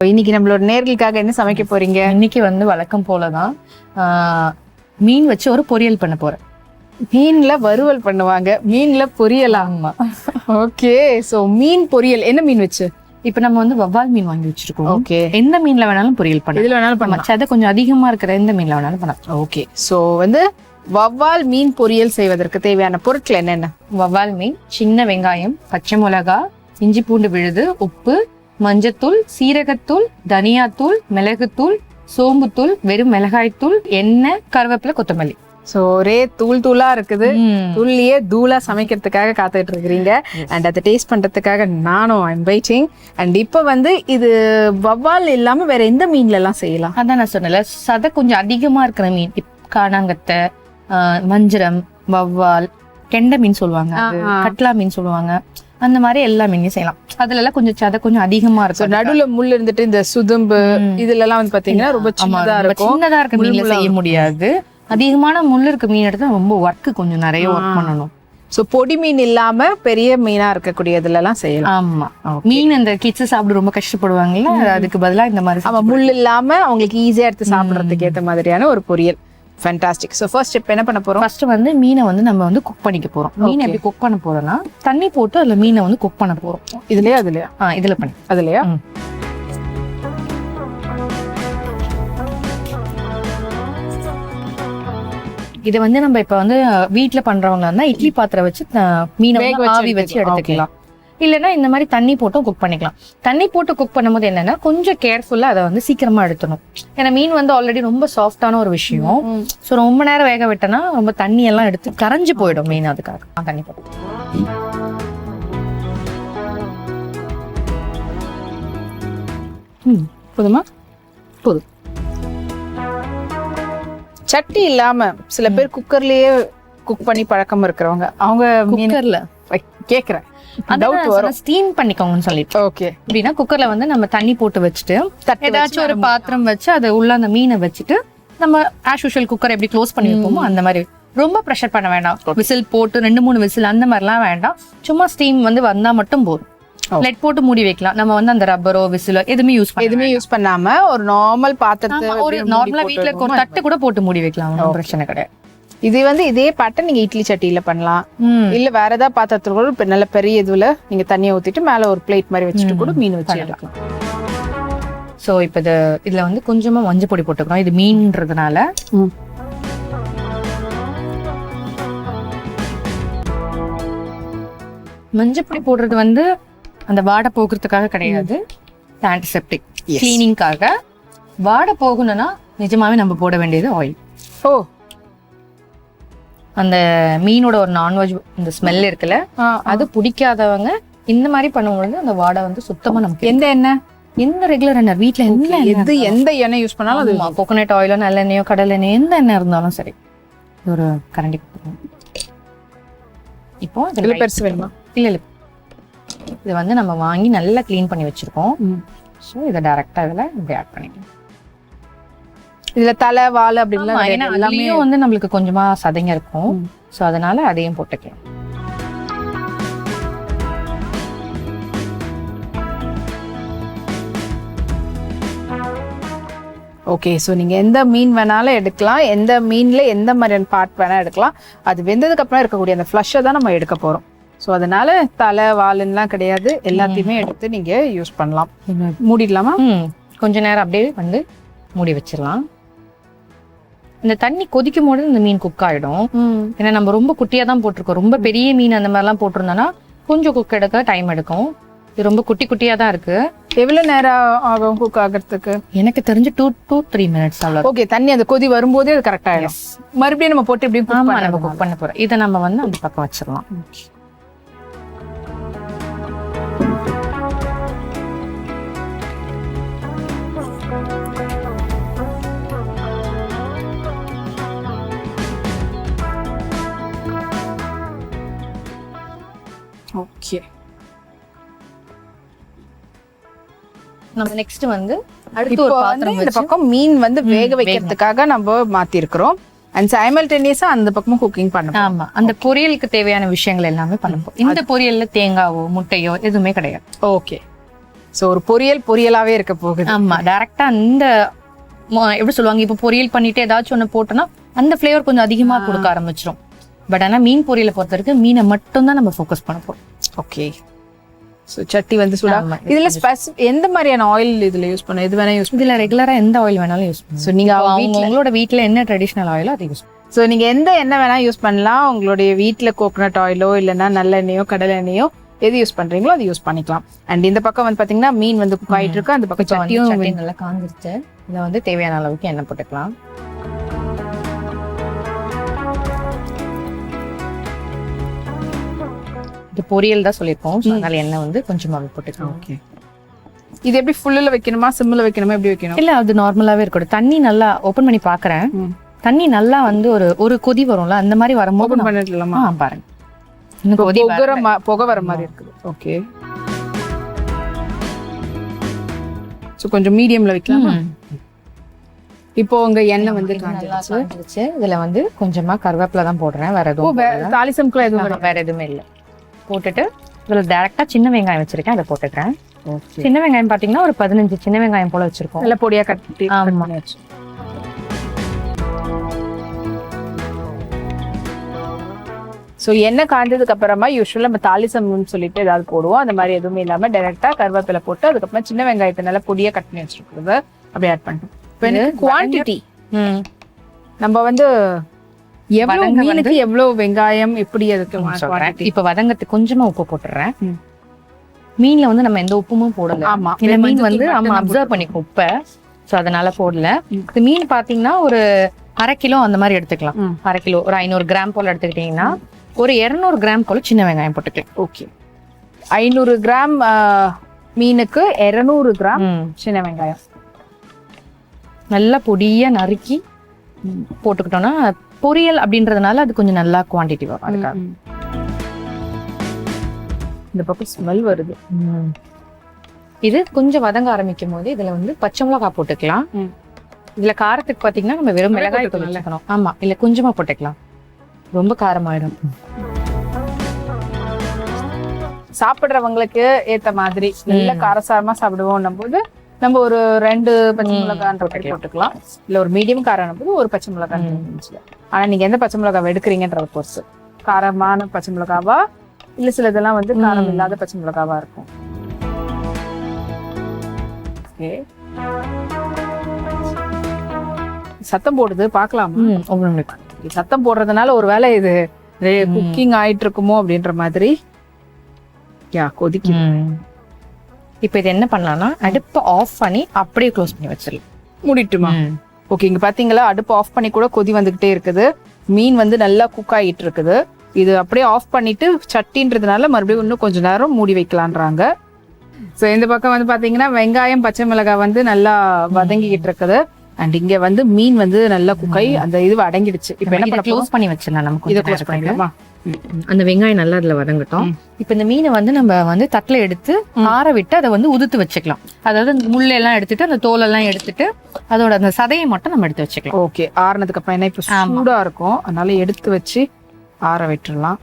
இன்னைக்கு நம்மளோட நேர்களுக்காக என்ன சமைக்க போறீங்க? இன்னைக்கு வந்து வழக்கம் போலதான் மீன் வச்சு ஒரு பொரியல் பண்ண போறேன். மீன்ல வறுவல் பண்ணுவாங்க, மீன்ல பொரியலாமா? ஓகே, சோ மீன் பொரியல் என்ன மீன் வச்சு? இப்ப நம்ம வந்து வவ்வால் மீன் வாங்கி வச்சிருக்கோம். ஓகே, எந்த மீன்ல வேணாலும் பொரியல் பண்ணலாம், இதுல வேணாலும் பண்ணலாம். சதை கொஞ்சம் அதிகமா இருக்கிற எந்த மீன்ல வேணாலும் பண்ணலாம். ஓகே, சோ வந்து வவ்வால் மீன் பொரியல் செய்வதற்கு தேவையான பொருட்கள் என்னென்ன? வவ்வால் மீன், சின்ன வெங்காயம், பச்சை மிளகா, இஞ்சி பூண்டு விழுது, உப்பு, மஞ்சத்தூள், சீரகத்தூள், தனியாத்தூள், மிளகுத்தூள், சோம்புத்தூள், வெறும் மிளகாய்த்தூள், எண்ணெய், கருவேப்பிலை, கொத்தமல்லி. சோ ஒரே தூளா இருக்குது. தூள்லயே தூளா சமைக்கிறதுக்காக காத்துட்டு இருக்கிறீங்க. அண்ட் அதை டேஸ்ட் பண்றதுக்காக நானும் ஐம் வெயிட்டிங். அண்ட் இப்ப வந்து இது வவ்வால் இல்லாம வேற எந்த மீன்ல எல்லாம் செய்யலாம்? அதான் நான் சொன்னல, சதை கொஞ்சம் அதிகமா இருக்கிற மீன், காணாங்கத்தை, வஞ்சிரம், வவ்வால், கெண்டை மீன் சொல்லுவாங்க, கட்லா மீன் சொல்லுவாங்க, அந்த மாதிரி எல்லா மீனையும் செய்யலாம். அதுல எல்லாம் கொஞ்சம் சதை கொஞ்சம் அதிகமா இருக்கும். நடுவுல முள் இருந்துட்டு இந்த சுதும்பு இதுல எல்லாம் வந்து பாத்தீங்கன்னா ரொம்ப சின்னதா இருக்க மீன்ல செய்ய முடியாது. அதிகமான முள் இருக்க மீன் எடுத்தா ரொம்ப ஒர்க் கொஞ்சம் நிறைய ஒர்க் பண்ணணும். சோ பொடி மீன் இல்லாம பெரிய மீனா இருக்கக்கூடியதுல எல்லாம் செய்யலாம். ஆமா, மீன் அந்த கிட்ஸ் சாப்பிட ரொம்ப கஷ்டப்படுவாங்கல்ல, அதுக்கு பதிலா இந்த மாதிரி முள் இல்லாம அவங்களுக்கு ஈஸியா எடுத்து சாப்பிடுறதுக்கு ஏத்த மாதிரியான ஒரு பொரியல். ஃபேண்டாஸ்டிக். ஸோ ஃபர்ஸ்ட் ஸ்டெப் என்ன பண்ண போறோம்? ஃபர்ஸ்ட் வந்து மீனை வந்து நம்ம வந்து குக் பண்ணிக்க போறோம். மீனை எப்படி குக் பண்ண போறோம்னா, தண்ணி போட்டு அதுல மீனை வந்து குக் பண்ண போறோம். இதுலயா இதுல பண்ணி அதுலயா இதை வந்து நம்ம இப்ப வந்து வீட்டுல பண்றவங்க இருந்தா இட்லி பாத்திரம் வச்சு மீனை ஆவி வச்சு எடுத்துக்கலாம். இல்லைன்னா இந்த மாதிரி தண்ணி போட்டும் குக் பண்ணிக்கலாம். தண்ணி போட்டு குக் பண்ணும்போது என்னன்னா கொஞ்சம் கேர்ஃபுல்லா அதை வந்து சீக்கிரமா எடுத்துணும். ஏன்னா மீன் வந்து ஆல்ரெடி ரொம்ப சாஃப்டான ஒரு விஷயம். ஸோ ரொம்ப நேரம் வேக விட்டோம்னா ரொம்ப தண்ணி எல்லாம் எடுத்து கரைஞ்சு போயிடும் மீன். அதுக்காக தண்ணி போட்டு போதுமா? போதும். சட்டி இல்லாம சில பேர் குக்கர்லயே குக் பண்ணி பழக்கம் இருக்கிறவங்க, அவங்க குக்கர்ல கேக்குறேன், ஸ்டீம் பண்ணிக்கோங்கன்னு சொல்லிட்டு. ஓகே, அப்படின்னா குக்கர்ல வந்து நம்ம தண்ணி போட்டு வச்சுட்டு ஏதாச்சும் ஒரு பாத்திரம் வச்சு அதை உள்ள அந்த மீனை வச்சுட்டு நம்ம ஆஸ் யூஷுவல் குக்கர் எப்படி க்ளோஸ் பண்ணி வைப்போமோ அந்த மாதிரி. ரொம்ப ப்ரெஷர் பண்ண வேண்டாம். விசில் போட்டு 2-3 விசில் அந்த மாதிரிலாம் வேண்டாம். சும்மா ஸ்டீம் வந்து வந்தா மட்டும் போதும். லெட் போட்டு மூடி வைக்கலாம். நம்ம வந்து அந்த ரப்பரோ விசிலோ எதுவுமே யூஸ் பண்ணாம ஒரு நார்மல் பாத்திரத்தை, ஒரு நார்மலா வீட்டுல இருக்க ஒரு தட்டு கூட போட்டு மூடி வைக்கலாம். ஒன்றும் பிரச்சனை கிடையாது. இது வந்து இதே பேட்டர்ன் நீங்க இட்லி சட்டியில பண்ணலாம். இல்ல வேற ஏதாவது பாத்திரத்துல கூட நல்ல பெரிய இதுல நீங்க தண்ணியை ஊத்திட்டு மேல ஒரு பிளேட் மாதிரி வச்சுட்டு கூட மீன் வச்சு எடுக்கலாம். சோ இப்ப இதுல வந்து கொஞ்சமா மஞ்சள் பொடி போட்டுக்கிறோம். இது மீன்றதுனால. மஞ்சள் பொடி போடுறது வந்து அந்த வாடை போக்குறதுக்காக கிடையாது, ஆன்டிசெப்டிக் கிளீனிங்காக. வாடை போகணும்னா நிஜமாவே நம்ம போட வேண்டியது ஆயில். ஓ, அந்த மீனோட ஒரு நான்வெஜ் இந்த ஸ்மெல் இருக்குல்ல, அது பிடிக்காதவங்க இந்த மாதிரி பண்ணும்போது அந்த வாடை வந்து சுத்தமா நமக்கு. எந்த ரெகுலர் எண்ணெய் வீட்டுல எந்த எண்ணெய் யூஸ் பண்ணாலும் அது கோகோனட் ஆயிலோ நல்லெண்ணெயோ கடல் எண்ணெய் எந்த எண்ணெய் இருந்தாலும் சரி ஒரு கரண்டி கொடுத்துருவோம். இப்போ இதுல பெருசு வேணுமா? இல்ல இது வந்து நம்ம வாங்கி நல்லா கிளீன் பண்ணி வச்சிருக்கோம். ஸோ இதை டைரக்டா இதுல இப்படி ஆட் பண்ணிக்கலாம். இதுல தலை வால் அப்படின்லாம் எல்லாமே வந்து நம்மளுக்கு கொஞ்சமா சதைங்க இருக்கும். ஸோ அதனால அதையும் போட்டுக்கலாம். ஓகே, ஸோ நீங்கள் எந்த மீன் வேணாலும் எடுக்கலாம். எந்த மீனில் எந்த மாதிரியான பார்ட் வேணால் எடுக்கலாம். அது வெந்ததுக்கு அப்புறம் இருக்கக்கூடிய அந்த ஃப்ளஷை தான் நம்ம எடுக்க போகிறோம். ஸோ அதனால தலை வாலுன்னெலாம் கிடையாது, எல்லாத்தையுமே எடுத்து நீங்கள் யூஸ் பண்ணலாம். மூடிடலாமா? கொஞ்ச நேரம் அப்படியே வந்து மூடி வச்சிடலாம். இந்த தண்ணி கொதிக்கும் போது இந்த மீன் குக் ஆகிடும். ஏன்னா நம்ம ரொம்ப குட்டியாக தான் போட்டிருக்கோம். ரொம்ப பெரிய மீன் அந்த மாதிரிலாம் போட்டிருந்தோன்னா கொஞ்சம் குக் எடுக்க டைம் எடுக்கும். இது ரொம்ப குட்டி குட்டியா தான் இருக்கு. எவ்வளவு நேரம் ஆகும் குக் ஆகிறதுக்கு? எனக்கு தெரிஞ்சு 2 to 3 minutes அவ்வளவு. ஓகே, தண்ணி அந்த கொதி வரும்போதே அது கரெக்ட் ஆயிடும். மறுபடியும் நம்ம போட்டு இப்படி நம்ம குக் பண்ண போறோம். இதை நம்ம வந்து அந்த பக்கம் வச்சிடலாம். ஓகே, நம்ம நெக்ஸ்ட் வந்து அடுத்து ஒரு பாத்திரம் இந்த பக்கம் மீன் வந்து வேக வைக்கிறதுக்காக நம்ம மாத்தி இருக்கிறோம். அண்ட் சைமல்டேனியஸா அந்த பக்கமும் குக்கிங் பண்ணணும். ஆமா, அந்த பொரியலுக்கு தேவையான விஷயங்கள் எல்லாமே பண்ணணும். இந்த பொரியல்ல தேங்காவோ முட்டையோ எதுவுமே கிடையாது. ஓகே, ஸோ ஒரு பொரியலாவே இருக்க போகுது. ஆமா, டைரக்டா அந்த எப்படி சொல்லுவாங்க, இப்போ பொரியல் பண்ணிட்டு ஏதாச்சும் ஒண்ணு போட்டோம்னா அந்த ஃபிளேவர் கொஞ்சம் அதிகமா கொடுக்க ஆரம்பிச்சிடும். பட் ஆனா மீன் பொரியலை பொறுத்த வரைக்கும் மீனை மட்டும் தான் நம்ம ஃபோக்கஸ் பண்ண போறோம். ஓகே. ஸோ சட்டி வந்து சூடா. இதுல எந்த மாதிரியான ஆயில் இதுல யூஸ் பண்ண? எது வேணா யூஸ் பண்ண? இதுல ரெகுலரா எந்த ஆயில் வேணாலும் யூஸ் பண்ணலாம். ஸோ நீங்க உங்களோட வீட்ல என்ன ட்ரெடிஷனல் ஆயிலோ அதை யூஸ். ஸோ நீங்க எந்த எண்ணெய் வேணா யூஸ் பண்ணலாம். உங்களுடைய வீட்டுல கோகோனட் ஆயிலோ இல்லைன்னா நல்லெண்ணெயோ கடலை எண்ணெயோ எது யூஸ் பண்றீங்களோ அது யூஸ் பண்ணிக்கலாம். அண்ட் இந்த பக்கம் வந்து பாத்தீங்கன்னா மீன் வந்து குக் ஆயிட்டு இருக்கு. அந்த பக்கம் சட்டியும் நல்லா காஞ்சிருச்சு. இதை வந்து தேவையான அளவுக்கு எண்ணெய் போட்டுக்கலாம். இது பொரியல் தான் சொல்லியிருக்கோம், அதனால எண்ணெய் வந்து கொஞ்சமாக போட்டுக்கலாம். ஓகே. இது எப்படி ஃபுல்லில் வைக்கணுமா சிம்மில் வைக்கணுமா எப்படி வைக்கணும்? இல்லை, அது நார்மலாகவே இருக்கட்டும். தண்ணி நல்லா ஓப்பன் பண்ணி பார்க்குறேன். தண்ணி நல்லா வந்து ஒரு கொதி வரும்ல, அந்த மாதிரி வரும்போது ஓப்பன் பண்ணிடலாமா? பாருங்க, புகை வர மாதிரி இருக்குது. ஓகே. ஸோ கொஞ்சம் மீடியம்ல வைக்கலாமா? இப்போ உங்க எண்ணெய் வந்து காஞ்சிருச்சு. இதுல வந்து கொஞ்சமா கருவேப்பிலை தான் போடுறேன். வேற எதுவும் தாளிசம்க்குலாம் எதுவும் வேற எதுவுமே இல்லை. போட்டுட்டு இதுல டைரக்டா சின்ன வெங்காயம் வச்சிருக்கேன், அதை போட்டுக்கிறேன். சின்ன வெங்காயம் பாத்தீங்கன்னா ஒரு 15 சின்ன வெங்காயம் போல வச்சிருக்கோம். நல்ல பொடியா கட்டி. ஸோ எண்ணெய் காய்ஞ்சதுக்கு அப்புறமா யூஸ்வலாக நம்ம தாளிசம்னு சொல்லிட்டு ஏதாவது போடுவோம். அந்த மாதிரி எதுவுமே இல்லாமல் டைரெக்டாக கருவேப்பிலை போட்டு அதுக்கப்புறம் சின்ன வெங்காயத்தை நல்லா பொடியாக கட் பண்ணி வச்சிருக்கிறது அப்படியே ஆட் பண்ணிட்டோம். இப்போ எனக்கு குவான்டிட்டி நம்ம வந்து எவ்வளோ மீனுக்கு எவ்வளோ வெங்காயம் எப்படி அதுக்கு இப்போ வதங்கத்துக்கு கொஞ்சமா உப்பு போட்டுறேன். மீன்ல வந்து நம்ம எந்த உப்புமும் போடல. ஆமா, இந்த மீன் வந்து நம்ம அப்சர்வ் பண்ணிக்கோ உப்பை. ஸோ அதனால போடல. இந்த மீன் பாத்தீங்கன்னா ஒரு 1/2 கிலோ அந்த மாதிரி எடுத்துக்கலாம். 1/2 கிலோ ஒரு 500 கிராம் போல எடுத்துக்கிட்டீங்கன்னா ஒரு 200 கிராம் போல சின்ன வெங்காயம் போட்டுக்கலாம். ஓகே. 500 கிராம் மீனுக்கு 200 கிராம் சின்ன வெங்காயம் நல்லா பொடியா நறுக்கி போட்டுக்கிட்டோம்னா பொரியல் அப்படின்றதுனால அது கொஞ்சம் நல்லா குவான்டிட்டி வரும். அதுக்காக இந்த பக்கம் ஸ்மெல் வருது. இது கொஞ்சம் வதங்க ஆரம்பிக்கும் போது இதுல வந்து பச்சை மிளகாய் போட்டுக்கலாம். இதுல காரத்துக்கு பாத்தீங்கன்னா நம்ம வெறும் மிளகாய் தூள் வச்சுக்கணும். ஆமா, இல்ல கொஞ்சமா போட்டுக்கலாம், ரொம்ப காரமாயிடும். சாப்பிடுறவங்களுக்கு ஏத்த மாதிரி நல்ல காரசாரமா சாப்பிடுவோம் போது நம்ம ஒரு 2 பச்சை மிளகான்ற போட்டுக்கலாம். இல்ல ஒரு மீடியம் காரம் போது ஒரு பச்சை மிளகாய். ஆனா நீங்க எந்த பச்சை மிளகாவை எடுக்கிறீங்கன்ற பொறுத்து காரமான பச்சை மிளகாவா இல்ல சில இதெல்லாம் வந்து காரம் இல்லாத பச்சை மிளகாவா இருக்கும். சத்தம் போடுது பாக்கலாம். சத்தம் போடுறதுனால ஒருவேளை இது குக்கிங் ஆயிட்டு இருக்குமோ அப்படின்ற மாதிரி கொதிக்கும். இப்ப இது என்ன பண்ணலாம்னா அடுப்பை ஆஃப் பண்ணி அப்படியே க்ளோஸ் பண்ணி வச்சிடலாம். மூடிட்டுமா? ஓகே. இங்க பாத்தீங்களா அடுப்பு ஆஃப் பண்ணி கூட கொதி வந்துகிட்டே இருக்குது. மீன் வந்து நல்லா குக் ஆகிட்டு இருக்குது. இது அப்படியே ஆஃப் பண்ணிட்டு சட்டின்றதுனால மறுபடியும் இன்னும் கொஞ்ச நேரம் மூடி வைக்கலான்றாங்க. ஸோ இந்த பக்கம் வந்து பாத்தீங்கன்னா வெங்காயம் பச்சை மிளகாய் வந்து நல்லா வதங்கிக்கிட்டு இருக்குது. அண்ட் இங்க வந்து மீன் வந்து நல்லா குக்காய் அந்த இது அடங்கிடுச்சு. இப்ப என்ன க்ளோஸ் பண்ணி வச்சிடலாம். நமக்கு இதை க்ளோஸ் பண்ணிக்கலாமா? அந்த வெங்காயம் நல்லா அதுல வதங்கட்டும். இப்ப இந்த மீனை வந்து நம்ம வந்து தட்டுல எடுத்து ஆற விட்டு அதை வந்து உதுத்து வச்சுக்கலாம். அதாவது முள்ளெல்லாம் எடுத்துட்டு அந்த தோலெல்லாம் எடுத்துட்டு அதோட அந்த சதையை மட்டும் நம்ம எடுத்து வச்சுக்கலாம். ஓகே. ஆறுனதுக்கு அப்புறம் என்ன இப்ப சூடா இருக்கும், அதனால எடுத்து வச்சு ஆற விட்டுறலாம்.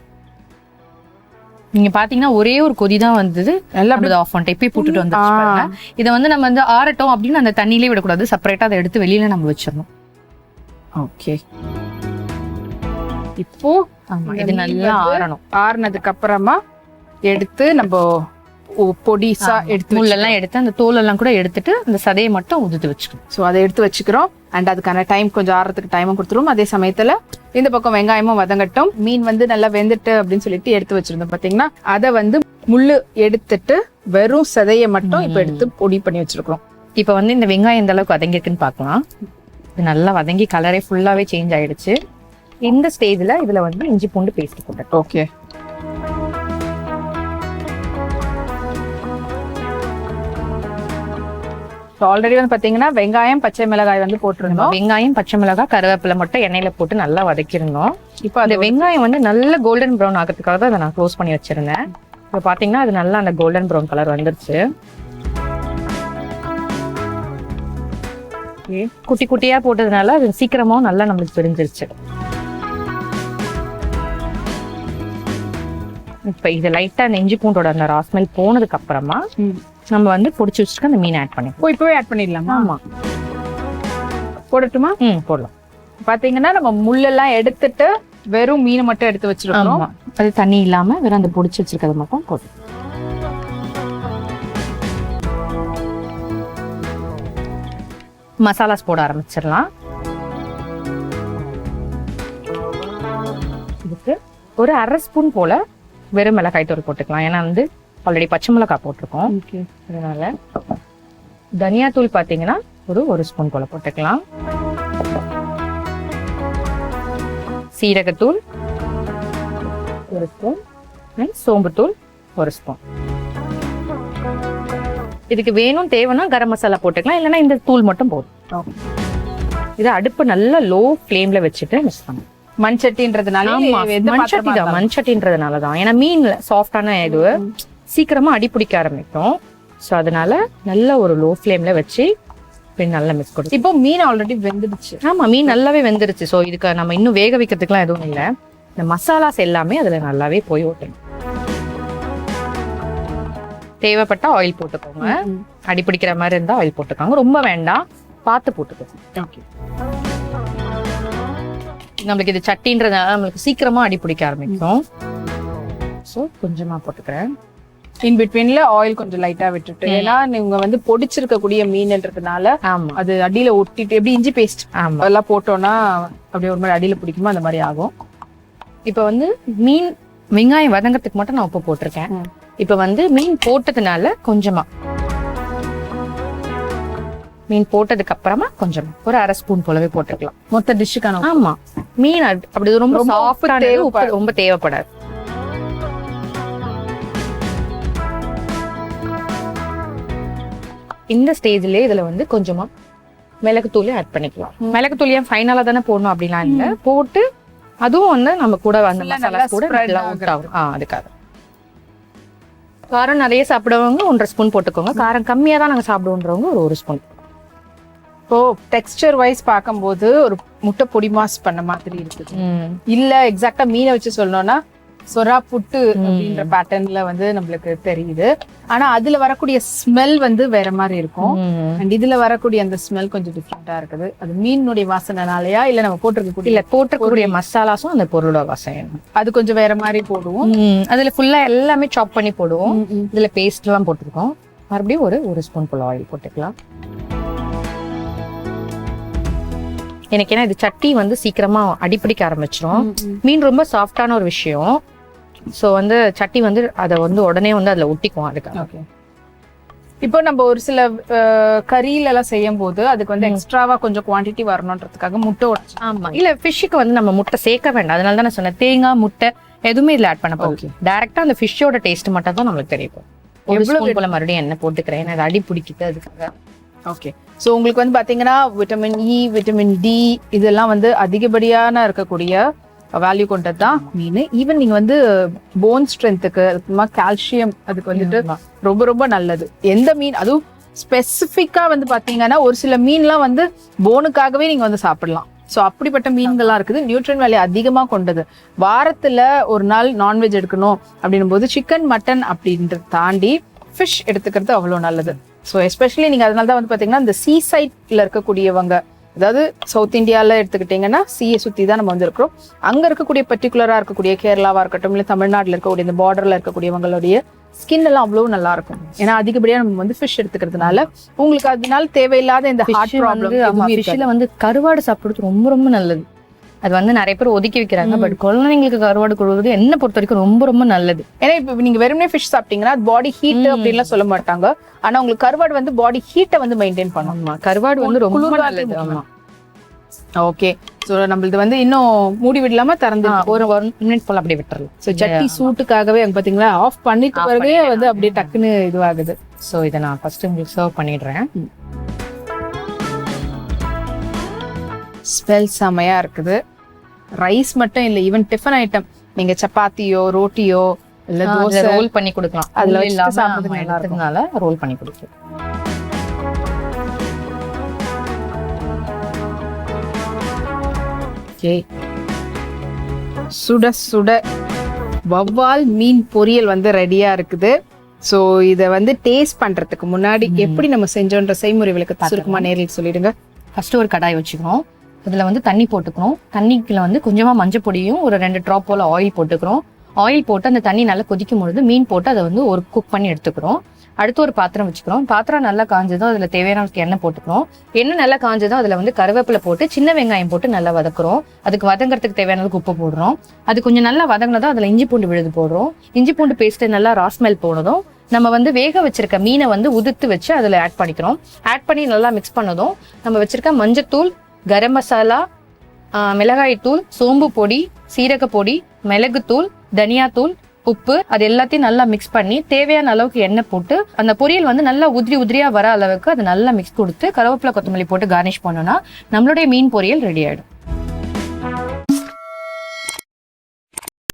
நீங்க பாத்தீங்கன்னா ஒரே ஒரு கொதி தான் வந்தது. நல்லா அப்படி ஆஃப் பண்ணிட்டு இப்பயே போட்டுட்டு வந்துருச்சு. இதை வந்து நம்ம வந்து ஆறட்டும் அப்படின்னு அந்த தண்ணியிலே விடக்கூடாது. செப்பரேட்டா அதை எடுத்து வெளியில நம்ம வச்சிடணும். ஓகே. இப்போ இது நல்லா ஆறணும். ஆறுனதுக்கு அப்புறமா எடுத்து நம்ம பொடிசா எடுத்து முள்ளெல்லாம் எடுத்து அந்த தோலெல்லாம் கூட எடுத்துட்டு அந்த சதையை மட்டும் உதுத்து வச்சுக்கணும். ஸோ அதை எடுத்து வச்சுக்கிறோம். அண்ட் அதுக்கான டைம் கொஞ்சம் ஆறதுக்கு டைமும் கொடுத்துருவோம். அதே சமயத்துல இந்த பக்கம் வெங்காயமும் வதங்கட்டும். மீன் வந்து நல்லா வெந்துட்டு அப்படின்னு சொல்லிட்டு எடுத்து வச்சிருந்தோம் பாத்தீங்கன்னா அதை வந்து முள்ளு எடுத்துட்டு வெறும் சதையை மட்டும் இப்ப எடுத்து பொடி பண்ணி வச்சிருக்கோம். இப்ப வந்து இந்த வெங்காயம் எந்த அளவுக்கு வதங்கிருக்குன்னு பாக்கலாம். இது நல்லா வதங்கி கலரே ஃபுல்லாவே சேஞ்ச் ஆயிடுச்சு. இந்த ஸ்டேஜ்ல இதுல வந்து இஞ்சி பூண்டு பேஸ்ட் போட்டேன். ஓகே. ஆல்ரெடி வந்து பாத்தீங்கன்னா வெங்காயம் பச்சை மிளகாய் வந்து போட்டிருந்தோம். வெங்காயம் பச்சை மிளகாய் கருவேப்பிலை மட்டும் எண்ணெயில போட்டு நல்லா வதக்கிருந்தோம். இப்போ அந்த வெங்காயம் வந்து நல்ல கோல்டன் ப்ரௌன் ஆகிறதுக்காக தான் அதை நான் க்ளோஸ் பண்ணி வச்சிருந்தேன். இப்போ பாத்தீங்கன்னா அது நல்லா அந்த கோல்டன் ப்ரௌன் கலர் வந்துருச்சு. குட்டி குட்டியா போட்டதுனால அது சீக்கிரமா நல்லா நம்மளுக்கு தெரிஞ்சிருச்சு. இப்ப இது லைட்டா அந்த இஞ்சி பூண்டோட அந்த ராஸ்மெல் போனதுக்கு அப்புறமா நம்ம வந்து பொடிச்சு வச்சிருக்க அந்த மீன் ஆட் பண்ணி இப்பவே ஆட் பண்ணிடலாமா? ஆமா போடட்டுமா? போடலாம். பாத்தீங்கன்னா நம்ம முள்ளெல்லாம் எடுத்துட்டு வெறும் மீன் மட்டும் எடுத்து வச்சிருக்கோம். அது தண்ணி இல்லாம வெறும் அந்த பொடிச்சு வச்சிருக்கிறது மட்டும் போட்டு மசாலாஸ் போட ஆரம்பிச்சிடலாம். இதுக்கு ஒரு 1/2 ஸ்பூன் போல வெறும் மிளகாய் தூள் போட்டுக்கலாம். ஏன்னா வந்து ஆல்ரெடி பச்சை மிளகாய் போட்டிருக்கோம். அதனால தனியா தூள் பாத்தீங்கன்னா ஒரு 1 ஸ்பூன் போல போட்டுக்கலாம். சீரகத்தூள் 1 ஸ்பூன், சோம்புத்தூள் 1 ஸ்பூன். இதுக்கு வேணும் தேவைன்னா கரம் மசாலா போட்டுக்கலாம், இல்லைன்னா இந்த தூள் மட்டும் போதும். இது அடுப்பு நல்லா லோ ஃப்ளேம்ல வச்சுட்டு மிக்ஸ் பண்ணணும். மண்சட்டின்றதுனால மண்சட்டின்றதுனாலதான், ஏன்னா மீன்ல சாஃப்டான இது சீக்கிரமா அடி பிடிக்க ஆரம்பிக்கும். ஸோ அதனால நல்ல ஒரு லோ ஃப்ளேம்ல வச்சு நல்லா மிக்ஸ் கொடுக்கும். இப்போ மீன் ஆல்ரெடி வெந்துடுச்சு. ஆமா, மீன் நல்லாவே வெந்துருச்சு. ஸோ இதுக்கு நம்ம இன்னும் வேக வைக்கிறதுக்குலாம் எதுவும் இல்லை. இந்த மசாலாஸ் எல்லாமே அதுல நல்லாவே போய் ஓட்டணும். தேவைப்பட்டா ஆயில் போட்டுக்கோங்க. அடி பிடிக்கிற மாதிரி இருந்தா ஆயில் போட்டுக்கோங்க, ரொம்ப வேண்டாம், பார்த்து போட்டுக்கோங்க. ஓகே. நம்மளுக்கு இது சட்டின்றதுனால நம்மளுக்கு சீக்கிரமா அடி பிடிக்க ஆரம்பிக்கும். ஸோ கொஞ்சமா போட்டுக்கிறேன். இன் பிட்வீன்ல ஆயில் கொஞ்சம் லைட்டா விட்டுட்டு, ஏன்னா நீங்க வந்து பொடிச்சிருக்கக்கூடிய மீன்ன்றதுனால அது அடியில ஒட்டிட்டு, எப்படி இஞ்சி பேஸ்ட் அதெல்லாம் போட்டோம்னா அப்படியே ஒரு மாதிரி அடியில பிடிக்குமோ அந்த மாதிரி ஆகும். இப்போ வந்து மீன் வெங்காயம் வதங்கறதுக்கு மட்டும் நான் உப்பு போட்டிருக்கேன். இப்ப வந்து மீன் போட்டதுனால கொஞ்சமா, மீன் போட்டதுக்கு அப்புறமா கொஞ்சமா ஒரு 1/2 ஸ்பூன் போலவே போட்டுக்கலாம் மொத்த டிஷ்ஷுக்கான. ஆமா, மீன் அப்படி ரொம்ப சாஃப்டான உப்பு ரொம்ப தேவைப்படாது. இந்த ஸ்டேஜ்லயே இதுல வந்து கொஞ்சமா மிளகுத்தூளையும் ஆட் பண்ணிக்கலாம். மிளகுத்தூள் ஏன் ஃபைனலா தானே போடணும் அப்படிலாம் இல்லை, போட்டு அதுவும் வந்து நம்ம கூட அந்த மசாலா கூட அதுக்காக. காரம் நிறைய சாப்பிடுறவங்க 1/2 ஸ்பூன் போட்டுக்கோங்க. காரம் கம்மியா தான் நாங்க சாப்பிடுவோன்றவங்க ஒரு 1 ஸ்பூன். இப்போ டெக்ஸ்டர் வைஸ் பார்க்கும்போது ஒரு முட்டை பொடி மாஸ் பண்ண மாதிரி இருக்குது. இல்ல எக்ஸாக்டா மீனை வச்சு சொல்லணும்னா சொரா புட்டு அப்படின்ற பேட்டர்ன்ல வந்து நம்மளுக்கு தெரியுது. ஆனா அதுல வரக்கூடிய ஸ்மெல் வந்து வேற மாதிரி இருக்கும். அண்ட் இதுல வரக்கூடிய அந்த ஸ்மெல் கொஞ்சம் டிஃப்ரெண்டா இருக்குது. அது மீனுடைய வாசனைனாலயா இல்ல நம்ம போட்டிருக்கக்கூடிய மசாலாஸும் அந்த பொருளோட வாசனை அது கொஞ்சம் வேற மாதிரி போடுவோம். அதுல ஃபுல்லா எல்லாமே சாப் பண்ணி போடுவோம். இதுல பேஸ்ட் எல்லாம் போட்டிருக்கோம். மறுபடியும் ஒரு 1 ஸ்பூன் போல ஆயில் போட்டுக்கலாம். எனக்கு ஏன்னா இது சட்டி வந்து சீக்கிரமா அடிப்பிடிக்க ஆரம்பிச்சிடும். மீன் ரொம்ப சாஃப்டான ஒரு விஷயம். ஸோ வந்து சட்டி வந்து அதை வந்து உடனே வந்து அதுல ஒட்டிக்கும். அதுக்காக இப்போ நம்ம ஒரு சில கறியில எல்லாம் செய்யும் போது அதுக்கு வந்து எக்ஸ்ட்ராவா கொஞ்சம் குவான்டிட்டி வரணும்ன்றதுக்காக முட்டை உடைச்சு. ஆமா, இல்ல ஃபிஷ்ஷுக்கு வந்து நம்ம முட்டை சேர்க்க வேண்டாம். அதனால தான் நான் சொன்னேன், தேங்காய் முட்டை எதுவுமே இதுல ஆட் பண்ண போகுது. டைரக்டா அந்த ஃபிஷ்ஷோட டேஸ்ட் மட்டும் தான் நம்மளுக்கு தெரியும். எவ்வளவு போல மறுபடியும் எண்ணெய் போட்டுக்கிறேன், அது அடி பிடிக்குது அதுக்காக. ஓகே. ஸோ உங்களுக்கு வந்து பார்த்தீங்கன்னா விட்டமின் இ, விட்டமின் டி இதெல்லாம் வந்து அதிகப்படியான இருக்கக்கூடிய வேல்யூ கொண்டது தான் மீன். ஈவன் நீங்கள் வந்து போன் ஸ்ட்ரென்த்துக்கு, அதுக்குமா கால்சியம், அதுக்கு வந்துட்டு ரொம்ப ரொம்ப நல்லது. எந்த மீன் அதுவும் ஸ்பெசிஃபிக்காக வந்து பார்த்தீங்கன்னா ஒரு சில மீன்லாம் வந்து போனுக்காகவே நீங்கள் வந்து சாப்பிடலாம். ஸோ அப்படிப்பட்ட மீன்கள்லாம் இருக்குது. நியூட்ரியன் வேல்யூ அதிகமாக கொண்டது. வாரத்தில் ஒரு நாள் நான்வெஜ் எடுக்கணும் அப்படின்னும் போது சிக்கன், மட்டன் அப்படின்றத தாண்டி ஃபிஷ் எடுத்துக்கிறது அவ்வளோ நல்லது. ஸோ எஸ்பெஷலி நீங்கள் அதனால தான் வந்து பார்த்தீங்கன்னா இந்த சீ சைட்ல இருக்கக்கூடியவங்க, அதாவது சவுத் இந்தியாவில் எடுத்துக்கிட்டிங்கன்னா சீயை சுற்றி தான் நம்ம வந்து இருக்கிறோம். அங்கே இருக்கக்கூடிய பர்டிகுலராக இருக்கக்கூடிய கேரளாவாக இருக்கட்டும், இல்லை தமிழ்நாட்டில் இருக்கக்கூடிய இந்த பார்டரில் இருக்கக்கூடியவங்களுடைய ஸ்கின் எல்லாம் அவ்வளோ நல்லா இருக்கும். ஏன்னா அதிகப்படியாக நம்ம வந்து ஃபிஷ் எடுத்துக்கிறதுனால உங்களுக்கு அதனால தேவையில்லாத இந்த ஹார்ட் ப்ராப்ளம். ஃபிஷ்ல வந்து கருவாடு சாப்பிடுறது ரொம்ப ரொம்ப நல்லது. அது வந்து நிறைய பேர் ஒதுக்கி வைக்கிறாங்க. பட் குழந்தைங்களுக்கு கருவாடு கொடுக்குறது என்ன பொறுத்த வரைக்கும் ரொம்ப ரொம்ப நல்லது. ஏன்னா இப்போ நீங்க வெறுமனே ஃபிஷ் சாப்பிட்டீங்கன்னா அது பாடி ஹீட் அப்படின்லாம் சொல்ல மாட்டாங்க. ஆனா உங்களுக்கு கருவாடு வந்து பாடி ஹீட்டை வந்து மெயின்டைன் பண்ணும். கருவாடு வந்து ரொம்ப நல்லது. ஆமா. ஓகே. ஸோ நம்மளது வந்து இன்னும் மூடி விடலாமா, திறந்து ஒரு 1 மினிட் போல அப்படியே விட்டுறலாம். ஸோ சட்டி சூட்டுக்காகவே அங்கே பார்த்தீங்களா ஆஃப் பண்ணிட்டு பிறகு வந்து அப்படியே டக்குன்னு இதுவாகுது. ஸோ இதை நான் ஃபர்ஸ்ட் உங்களுக்கு சர்வ் பண்ணிடுறேன். ஸ்மெல் செமையா இருக்குது. ரைஸ் மட்டும் இல்லை, ஈவன் டிஃபன் ஐட்டம் நீங்க சப்பாத்தியோ ரோட்டியோ இல்ல தோசை ரோல் பண்ணி கொடுக்கலாம். அதுல வச்சு சாப்பிடுறதுக்கு நல்லா இருக்கும்னால ரோல் பண்ணி கொடுக்கலாம். ஓகே. சுட சுட வவ்வால் மீன் பொரியல் வந்து ரெடியா இருக்குது. ஸோ இதை வந்து டேஸ்ட் பண்றதுக்கு முன்னாடி எப்படி நம்ம செஞ்சோன்ற செய்முறை விளக்கத்தை சுருக்கமா நேரில் சொல்லிடுங்க. ஃபர்ஸ்ட் ஒரு கடாய் வச்சுக்கிறோம். இதுல வந்து தண்ணி போட்டுக்கிறோம். தண்ணிக்குள்ள வந்து கொஞ்சமா மஞ்சள் பொடியும் ஒரு 2 ட்ராப் போல ஆயில் போட்டுக்கிறோம். ஆயில் போட்டு அந்த தண்ணி நல்லா கொதிக்கும் பொழுது மீன் போட்டு அதை வந்து ஒரு குக் பண்ணி எடுத்துக்கிறோம். அடுத்து ஒரு பாத்திரம் வச்சுக்கிறோம். பாத்திரம் நல்லா காஞ்சதும் அதுல தேவையான எண்ணெய் போட்டுக்கிறோம். எண்ணெய் நல்லா காஞ்சதும் அதுல வந்து கருவேப்பிலை போட்டு சின்ன வெங்காயம் போட்டு நல்லா வதக்குறோம். அதுக்கு வதங்குறதுக்கு தேவையான உப்பு போடுறோம். அது கொஞ்சம் நல்லா வதங்கினதும் அதுல இஞ்சி பூண்டு விழுது போடுறோம். இஞ்சி பூண்டு பேஸ்ட் நல்லா ராஸ்மெல் போனதும் நம்ம வந்து வேக வச்சிருக்க மீனை வந்து உதுத்து வச்சு அதுல ஆட் பண்ணிக்கிறோம். ஆட் பண்ணி நல்லா மிக்ஸ் பண்ணதும் நம்ம வச்சிருக்க மஞ்சத்தூள், கரம் மசாலா, மிளகாய் தூள், சோம்பு பொடி, சீரக பொடி, மிளகுத்தூள், தனியாத்தூள், உப்பு அது எல்லாத்தையும் நல்லா மிக்ஸ் பண்ணி தேவையான அளவுக்கு எண்ணெய் போட்டு அந்த பொரியல் வந்து நல்லா உதிரியா வர அளவுக்கு அது நல்லா மிக்ஸ் கொடுத்து கருவேப்பிலை கொத்தமல்லி போட்டு கார்னிஷ் பண்ணோம்னா நம்மளுடைய மீன் பொரியல் ரெடி ஆயிடும்.